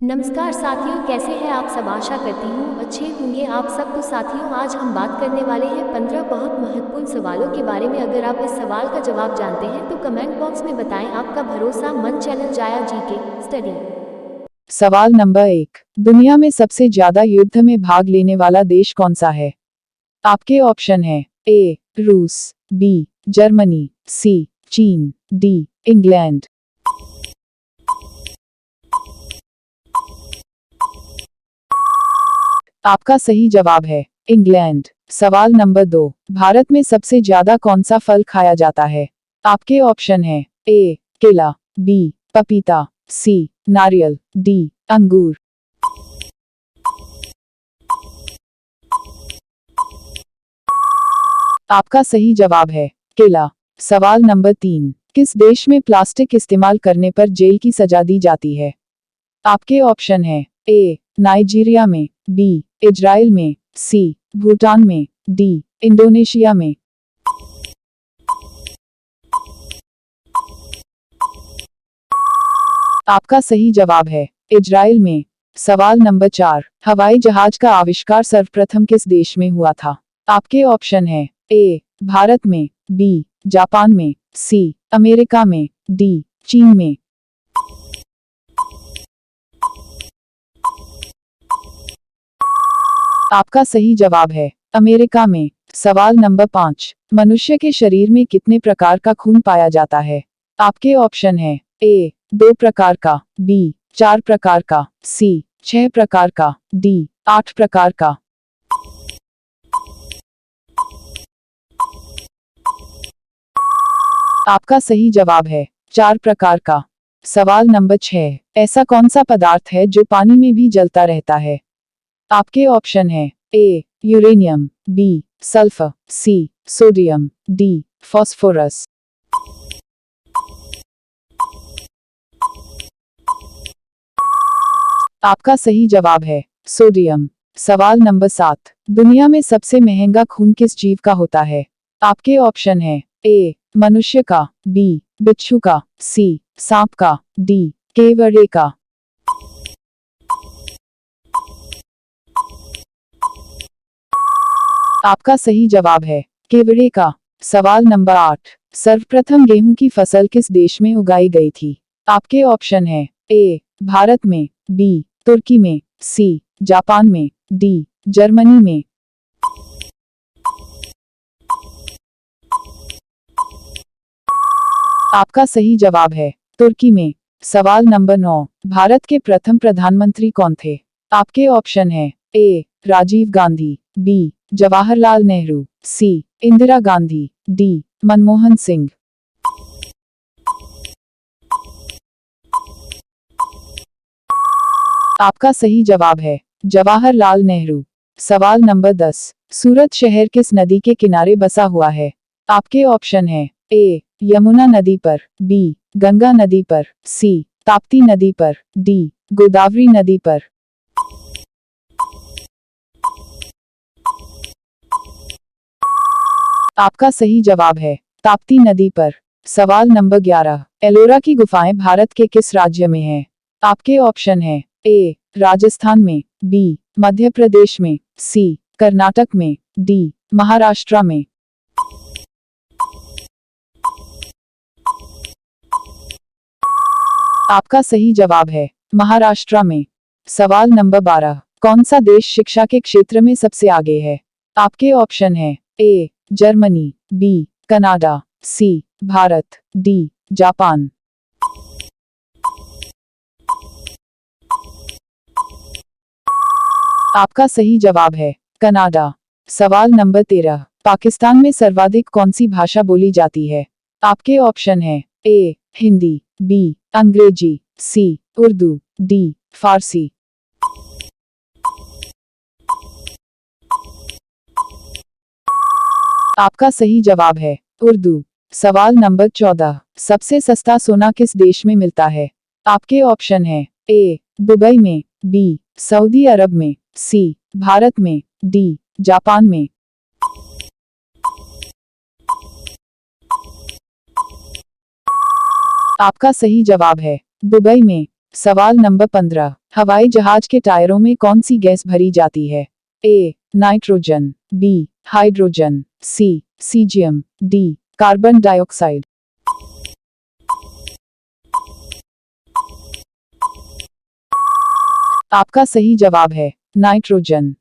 नमस्कार साथियों, कैसे हैं आप सब। आशा करती हूँ अच्छे होंगे आप सब। तो साथियों, आज हम बात करने वाले हैं 15 बहुत महत्वपूर्ण सवालों के बारे में। अगर आप इस सवाल का जवाब जानते हैं तो कमेंट बॉक्स में बताएं। आपका भरोसा मन चैनल जाया जीके स्टडी। सवाल नंबर 1। दुनिया में सबसे ज्यादा युद्ध में भाग लेने वाला देश कौन सा है? आपके ऑप्शन है ए रूस, बी जर्मनी, सी चीन, डी इंग्लैंड। आपका सही जवाब है इंग्लैंड। सवाल नंबर 2। भारत में सबसे ज्यादा कौन सा फल खाया जाता है? आपके ऑप्शन है ए केला, बी पपीता, सी नारियल, डी अंगूर। आपका सही जवाब है केला। सवाल नंबर 3। किस देश में प्लास्टिक इस्तेमाल करने पर जेल की सजा दी जाती है? आपके ऑप्शन है ए नाइजीरिया में, बी इजराइल में, सी भूटान में, डी इंडोनेशिया में। आपका सही जवाब है इजराइल में। सवाल नंबर 4। हवाई जहाज का आविष्कार सर्वप्रथम किस देश में हुआ था? आपके ऑप्शन है ए भारत में, बी जापान में, सी अमेरिका में, डी चीन में। आपका सही जवाब है अमेरिका में। सवाल नंबर 5। मनुष्य के शरीर में कितने प्रकार का खून पाया जाता है? आपके ऑप्शन है ए 2 प्रकार का, बी 4 प्रकार का, सी 6 प्रकार का, डी 8 प्रकार का। आपका सही जवाब है 4 प्रकार का। सवाल नंबर 6। ऐसा कौन सा पदार्थ है जो पानी में भी जलता रहता है? आपके ऑप्शन है A uranium, B sulphur, C sodium, D phosphorus. आपका सही जवाब है सोडियम। सवाल नंबर 7। दुनिया में सबसे महंगा खून किस जीव का होता है? आपके ऑप्शन है ए मनुष्य का, बी बिच्छू का, सी सांप का, डी केवड़े का। आपका सही जवाब है केवड़े का। सवाल नंबर 8। सर्वप्रथम गेहूं की फसल किस देश में उगाई गई थी? आपके ऑप्शन है ए भारत में, बी तुर्की में, सी जापान में, डी जर्मनी में। आपका सही जवाब है तुर्की में। सवाल नंबर 9। भारत के प्रथम प्रधानमंत्री कौन थे? आपके ऑप्शन है ए राजीव गांधी, बी जवाहरलाल नेहरू, सी इंदिरा गांधी, डी मनमोहन सिंह। आपका सही जवाब है जवाहरलाल नेहरू। सवाल नंबर 10। सूरत शहर किस नदी के किनारे बसा हुआ है? आपके ऑप्शन है ए यमुना नदी पर, बी गंगा नदी पर, सी ताप्ती नदी पर, डी गोदावरी नदी पर। आपका सही जवाब है ताप्ती नदी पर। सवाल नंबर 11। एलोरा की गुफाएं भारत के किस राज्य में हैं? आपके ऑप्शन है ए राजस्थान में, बी मध्य प्रदेश में, सी कर्नाटक में, डी महाराष्ट्र में। आपका सही जवाब है महाराष्ट्र में। सवाल नंबर 12। कौन सा देश शिक्षा के क्षेत्र में सबसे आगे है? आपके ऑप्शन है A Germany, B Canada, C Bharat, D Japan. आपका सही जवाब है कनाडा। सवाल नंबर 13। पाकिस्तान में सर्वाधिक कौन सी भाषा बोली जाती है? आपके ऑप्शन है ए हिंदी, बी अंग्रेजी, सी उर्दू, डी फारसी। आपका सही जवाब है उर्दू। सवाल नंबर 14। सबसे सस्ता सोना किस देश में मिलता है? आपके ऑप्शन है ए दुबई में, बी सऊदी अरब में, सी भारत में, डी जापान में। आपका सही जवाब है दुबई में। सवाल नंबर 15। हवाई जहाज के टायरों में कौन सी गैस भरी जाती है? A nitrogen, B hydrogen, C caesium, D carbon dioxide. आपका सही जवाब है नाइट्रोजन।